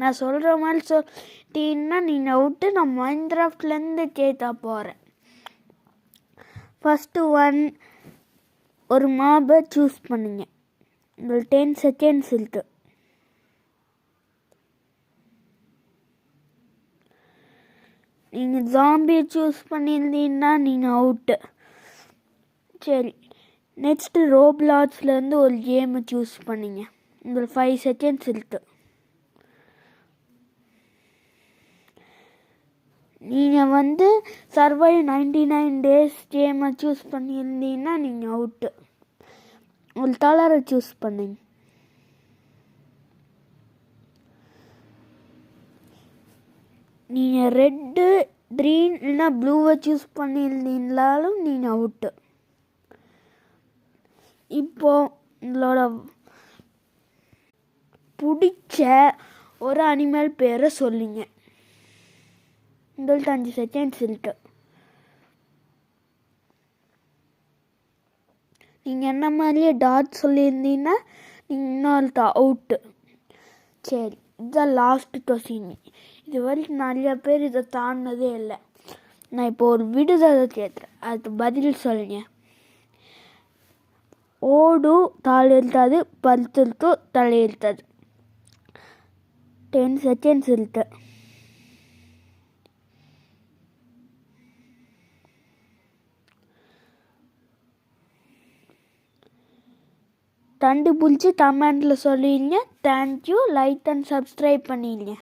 நான் சொல்கிற மாதிரி சொல்லிட்டீங்கன்னா நீங்கள் அவுட்டு. நான் மைன்கிராஃப்ட்லேருந்து கேட்டா போகிறேன். ஃபஸ்ட்டு ஒரு மாபை சூஸ் பண்ணுங்க. உங்களுக்கு 10 செகண்ட்ஸ் இருக்குது. நீங்கள் ஜாம்பியை சூஸ் பண்ணியிருந்தீங்கன்னா நீங்கள் அவுட்டு. சரி, நெக்ஸ்ட்டு ரோப்ளாக்ஸ்லேருந்து ஒரு கேமை சூஸ் பண்ணிங்க. உங்களுக்கு 5 செகண்ட்ஸ் இருக்குது. நீங்கள் சர்வைவ் 99 days கேமை சூஸ் பண்ணியிருந்தீங்கன்னா நீங்கள் அவுட்டு. ஒரு கலரை சூஸ் பண்ணுங்க. நீங்கள் ரெட்டு, க்ரீன் இல்லைனா ப்ளூவை சூஸ் பண்ணியிருந்தீங்களாலும் நீங்கள் அவுட்டு. இப்போது உங்களோட பிடிச்ச ஒரு அனிமல் பேரை சொல்லுங்க. உங்களுக்கு 5 செகண்ட்ஸ் இருக்கு. நீங்கள் என்ன மாதிரியே டாட் சொல்லியிருந்தீங்கன்னா நீங்கள் இன்னொருத்த அவுட்டு. சரி, இதுதான் லாஸ்ட் கொஸ்டின். இது வரைக்கும் நிறைய பேர் இதை தாண்டினதே இல்லை. நான் இப்போ ஒரு விடுதலை கேட்குறேன், அதுக்கு பதில் சொல்லுங்க. ஓடு தாள் இருக்காது, பருத்திருக்கு தலை இருக்காது. 10 செகண்ட்ஸ் இருக்கு. கண்டுபிடிச்சி கமெண்டில் சொல்லிடுங்க. தேங்க்யூ. லைக் அண்ட் சப்ஸ்கிரைப் பண்ணிடுங்க.